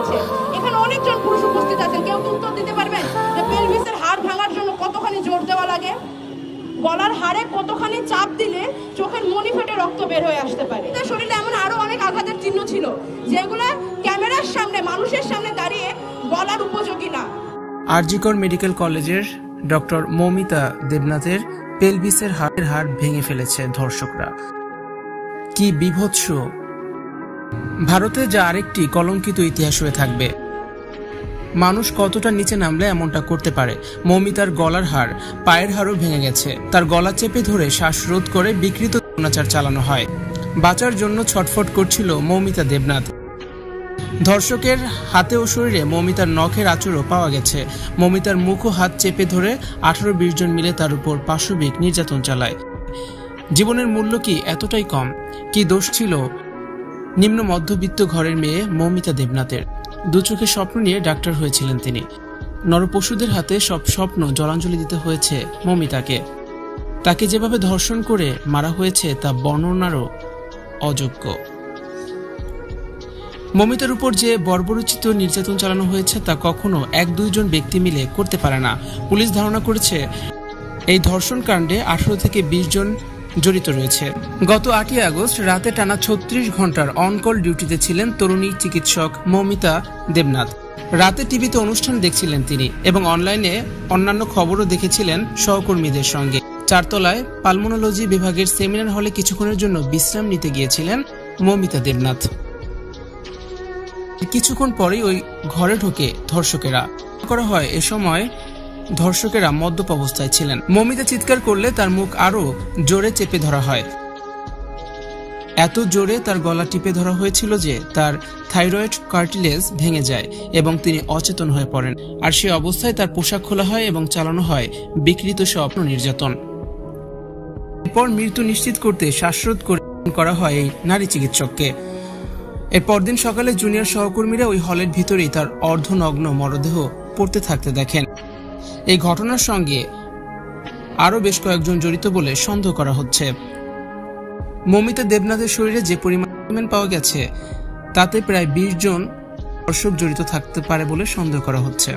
হচ্ছে। এখানে অনেকজন পুরুষ উপস্থিত আছেন, কেউ কি উত্তর দিতে পারবেন যে পেলভিসের হাড় ভাঙার জন্য কতখানি জোর দেওয়া লাগে? গলার হাড়ে কতখানি চাপ দিলে চোখের মনি ফেটে রক্ত বের হয়ে আসতে পারে? তার শরীরে এমন আরো অনেক আঘাতের চিহ্ন ছিল যেগুলো ক্যামেরার সামনে মানুষের সামনে দাঁড়িয়ে বলার উপযোগী না। আরজিকর মেডিকেল কলেজের ডক্টর মৌমিতা দেবনাথের পেলভিসের হাড় ভেঙে ফেলেছে ধর্ষকরা। কি বিভৎস! ভারতে যা আরেকটি কলঙ্কিত ইতিহাস হয়ে থাকবে। মানুষ কতটা নিচে নামলে এমনটা করতে পারে? মৌমিতার গলার হাড়, পায়ের হাড়ও ভেঙে গেছে। তার গলা চেপে ধরে শ্বাসরোধ করে বিকৃত অত্যাচার চালানো হয়। বাঁচার জন্য ছটফট করছিল মৌমিতা দেবনাথ। ধর্ষকের হাতে ও শরীরে মৌমিতার নখের আঁচড়ও পাওয়া গেছে। মৌমিতার মুখ ও হাত চেপে ধরে 18-20 জন মিলে তার উপর পাশবিক নির্যাতন চালায়। জীবনের মূল্য কি এতটাই কম? কি দোষ ছিল নিম্ন মধ্যবিত্ত ঘরের মেয়ে মৌমিতা দেবনাথের? দু চোখে স্বপ্ন নিয়ে ডাক্তার হয়েছিলেন তিনি। নরপশুদের হাতে সব স্বপ্ন জলাঞ্জলি দিতে হয়েছে মৌমিতাকে। তাকে যেভাবে ধর্ষণ করে মারা হয়েছে তা বর্ণনারও অযোগ্য। মৌমিতার উপর যে বর্বরোচিত নির্যাতন চালানো হয়েছে তা কখনো 1-2 জন ব্যক্তি মিলে করতে পারে না। পুলিশ ধারণা করেছে এই ধর্ষণ কাণ্ডে 18 থেকে 20 জন জড়িত রয়েছে। গত 8ই আগস্ট রাতে টানা 36 ঘন্টার অনকল ডিউটিতে ছিলেন তরুণী চিকিৎসক মৌমিতা দেবনাথ। রাতে টিভিতে অনুষ্ঠান দেখছিলেন তিনি এবং অনলাইনে অন্যান্য খবরও দেখেছিলেন সহকর্মীদের সঙ্গে। 4 তলায় পালমোনোলজি বিভাগের সেমিনার হলে কিছুক্ষণের জন্য বিশ্রাম নিতে গিয়েছিলেন মৌমিতা দেবনাথ। কিছুক্ষণ পরেই ওই ঘরে ঢোকে ধর্ষকেরা। করা হয় এ সময় ধর্ষকেরা মদ্যপ অবস্থায় ছিলেন। মৌমিতা চিৎকার করলে তার মুখ আরো জোরে চেপে ধরা হয়। এত জোরে তার গলা টিপে ধরা হয়েছিল যে তার থাইরয়েড কার্টিলেজ ভেঙে যায় এবং তিনি অচেতন হয়ে পড়েন। আর সে অবস্থায় তার পোশাক খোলা হয় এবং চালানো হয় বিকৃত স্বপ্ন নির্যাতন। এরপর মৃত্যু নিশ্চিত করতে শ্বাসরোধ করা হয় এই নারী চিকিৎসককে। এর পরদিন সকালে জুনিয়র সহকর্মীরা ওই হলের ভিতরেই তার অর্ধনগ্ন মরদেহ পড়তে থাকতে দেখেন। এই ঘটনার সঙ্গে আরও বেশ কয়েকজন জড়িত বলে সন্দেহ করা হচ্ছে। মৌমিতা দেবনাথের শরীরে যে পরিমাণ পাওয়া গেছে তাতে প্রায় 20 জন ধর্ষক জড়িত থাকতে পারে বলে সন্দেহ করা হচ্ছে।